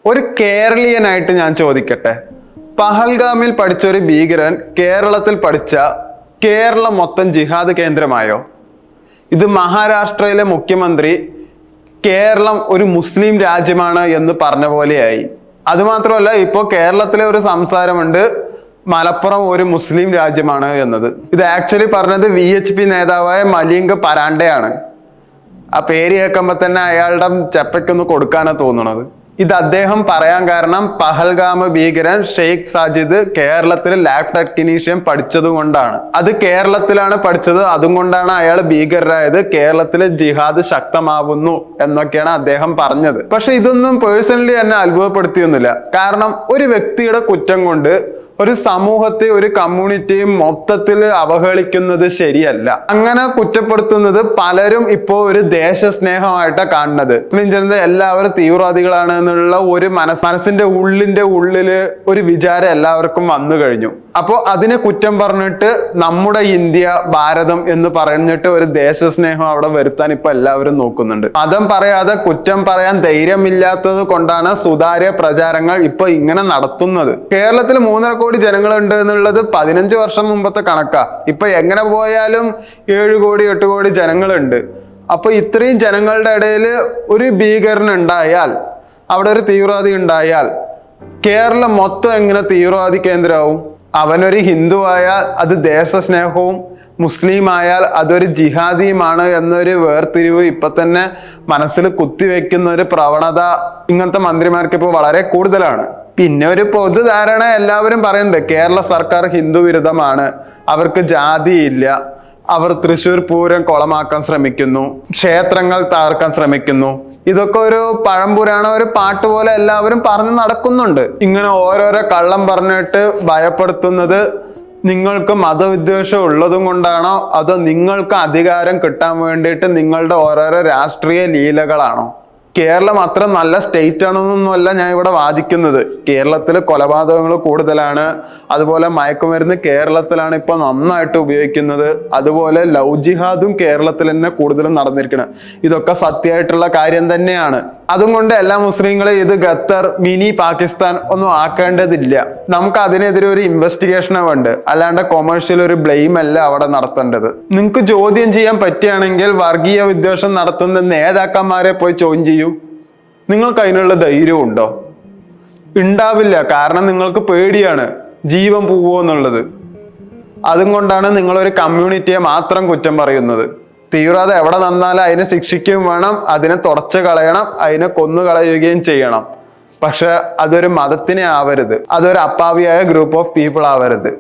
ഒരു കേരളീയനായിട്ട് ഞാൻ ചോദിക്കട്ടെ, പഹൽഗാമിൽ പഠിച്ച ഒരു ഭീകരൻ കേരളത്തിൽ പഠിച്ച കേരളം മൊത്തം ജിഹാദ് കേന്ദ്രമായോ? ഇത് മഹാരാഷ്ട്രയിലെ മുഖ്യമന്ത്രി കേരളം ഒരു മുസ്ലിം രാജ്യമാണ് എന്ന് പറഞ്ഞ പോലെയായി. അതുമാത്രമല്ല, ഇപ്പോൾ കേരളത്തിലെ ഒരു സംസാരമുണ്ട് മലപ്പുറം ഒരു മുസ്ലിം രാജ്യമാണ് എന്നത്. ഇത് ആക്ച്വലി പറഞ്ഞത് VHP നേതാവായ മലിംഗ് പരാണ്ടയാണ്. ആ പേര് കേൾക്കുമ്പോൾ തന്നെ അയാളുടെ ചെപ്പയ്ക്കൊന്ന് കൊടുക്കാനാ തോന്നുന്നത്. ഇത് അദ്ദേഹം പറയാൻ കാരണം പഹൽഗാം ഭീകരൻ ഷെയ്ഖ് സാജിദ് കേരളത്തിൽ ലാബ് ടെക്നീഷ്യൻ പഠിച്ചത് കൊണ്ടാണ്. അത് കേരളത്തിലാണ് പഠിച്ചത്, അതുകൊണ്ടാണ് അയാൾ ഭീകരരായത്, കേരളത്തിൽ ജിഹാദ് ശക്തമാവുന്നു എന്നൊക്കെയാണ് അദ്ദേഹം പറഞ്ഞത്. പക്ഷെ ഇതൊന്നും പേഴ്സണലി എന്നെ അത്ഭുതപ്പെടുത്തിയൊന്നുമില്ല. കാരണം ഒരു വ്യക്തിയുടെ കുറ്റം കൊണ്ട് ഒരു സമൂഹത്തെ ഒരു കമ്മ്യൂണിറ്റിയും മൊത്തത്തിൽ അവഹേളിക്കുന്നത് ശരിയല്ല. അങ്ങനെ കുറ്റപ്പെടുത്തുന്നത് പലരും ഇപ്പോ ഒരു ദേശസ്നേഹമായിട്ടാണ് കാണുന്നത്. മുസ്ലിം ജനത എല്ലാവരും തീവ്രവാദികളാണ് എന്നുള്ള ഒരു മനസ്സിന്റെ ഉള്ളില് ഒരു വിചാരം എല്ലാവർക്കും വന്നു കഴിഞ്ഞു. അപ്പോൾ അതിനെ കുറ്റം പറഞ്ഞിട്ട് നമ്മുടെ ഇന്ത്യ ഭാരതം എന്ന് പറഞ്ഞിട്ട് ഒരു ദേശസ്നേഹം അവിടെ വരുത്താൻ ഇപ്പൊ എല്ലാവരും നോക്കുന്നുണ്ട്. മതം പറയാതെ കുറ്റം പറയാൻ ധൈര്യമില്ലാത്തത് കൊണ്ടാണ് സുതാര്യ പ്രചാരങ്ങൾ ഇപ്പൊ ഇങ്ങനെ നടത്തുന്നത്. കേരളത്തിൽ 3.5 കോടി ജനങ്ങളുണ്ട് എന്നുള്ളത് 15 വർഷം മുമ്പത്തെ കണക്കാ. ഇപ്പൊ എങ്ങനെ പോയാലും 7 കോടി 8 കോടി ജനങ്ങളുണ്ട്. അപ്പൊ ഇത്രയും ജനങ്ങളുടെ ഇടയിൽ ഒരു ഭീകരൻ ഉണ്ടായാൽ, അവിടെ ഒരു തീവ്രവാദി ഉണ്ടായാൽ, കേരളം മൊത്തം എങ്ങനെ തീവ്രവാദി കേന്ദ്രമാവും? അവനൊരു ഹിന്ദു ആയാൽ അത് ദേശസ്നേഹവും, മുസ്ലിം ആയാൽ അതൊരു ജിഹാദിയുമാണ് എന്നൊരു വേർതിരിവ് ഇപ്പൊ തന്നെ മനസ്സിൽ കുത്തിവെക്കുന്ന ഒരു പ്രവണത ഇങ്ങനത്തെ മന്ത്രിമാർക്ക് ഇപ്പോൾ വളരെ കൂടുതലാണ്. പിന്നെ ഒരു പൊതുധാരണ എല്ലാവരും പറയുന്നുണ്ട്, കേരള സർക്കാർ ഹിന്ദു വിരുദ്ധമാണ്, അവർക്ക് ജാതിയില്ല, അവർ തൃശ്ശൂർ പൂരം കൊളമാക്കാൻ ശ്രമിക്കുന്നു, ക്ഷേത്രങ്ങൾ തകർക്കാൻ ശ്രമിക്കുന്നു. ഇതൊക്കെ ഒരു പഴംപുരാണ ഒരു പാട്ട് പോലെ എല്ലാവരും പറഞ്ഞു നടക്കുന്നുണ്ട്. ഇങ്ങനെ ഓരോരോ കള്ളം പറഞ്ഞിട്ട് ഭയപ്പെടുത്തുന്നത് നിങ്ങൾക്ക് മതവിദ്വേഷം ഉള്ളതും കൊണ്ടാണോ, അതോ നിങ്ങൾക്ക് അധികാരം കിട്ടാൻ വേണ്ടിയിട്ട് നിങ്ങളുടെ ഓരോരോ രാഷ്ട്രീയ ലീലകളാണോ? കേരളം അത്ര നല്ല സ്റ്റേറ്റ് ആണെന്നൊന്നുമല്ല ഞാൻ ഇവിടെ വാദിക്കുന്നത്. കേരളത്തിൽ കൊലപാതകങ്ങൾ കൂടുതലാണ്, അതുപോലെ മയക്കുമരുന്ന് കേരളത്തിലാണ് ഇപ്പൊ നന്നായിട്ട് ഉപയോഗിക്കുന്നത്, അതുപോലെ ലവ് ജിഹാദും കേരളത്തിൽ തന്നെ കൂടുതലും നടന്നിരിക്കണം. ഇതൊക്കെ സത്യമായിട്ടുള്ള കാര്യം തന്നെയാണ്. അതുകൊണ്ട് എല്ലാ മുസ്ലിങ്ങളും ഇത് ഖത്തർ മിനി പാകിസ്ഥാൻ ഒന്നും ആക്കേണ്ടതില്ല. നമുക്ക് അതിനെതിരെ ഒരു ഇൻവെസ്റ്റിഗേഷൻ വേണ്ട, അല്ലാണ്ട് കൊമേഴ്ഷ്യൽ ഒരു ബ്ലെയിം അല്ല അവിടെ നടത്തേണ്ടത്. നിങ്ങൾക്ക് ചോദ്യം ചെയ്യാൻ പറ്റുകയാണെങ്കിൽ വർഗീയ വിദ്വേഷം നടത്തുന്ന നേതാക്കന്മാരെ പോയി ചോദ്യം ചെയ്യൂ. നിങ്ങൾക്ക് അതിനുള്ള ധൈര്യം ഉണ്ടോ? ഉണ്ടാവില്ല. കാരണം നിങ്ങൾക്ക് പേടിയാണ് ജീവൻ പോവോ എന്നുള്ളത്. അതും കൊണ്ടാണ് നിങ്ങളൊരു കമ്മ്യൂണിറ്റിയെ മാത്രം കുറ്റം പറയുന്നത്. തീവ്രവാദം എവിടെ നടന്നാലും അതിനെ ശിക്ഷിക്കുകയും വേണം, അതിനെ തുടച്ചു കളയണം, അതിനെ കൊന്നു കളയുകയും ചെയ്യണം. പക്ഷെ അതൊരു മതത്തിനെ ആവരുത്, അതൊരു അപ്പാവിയായ ഗ്രൂപ്പ് ഓഫ് പീപ്പിൾ ആവരുത്.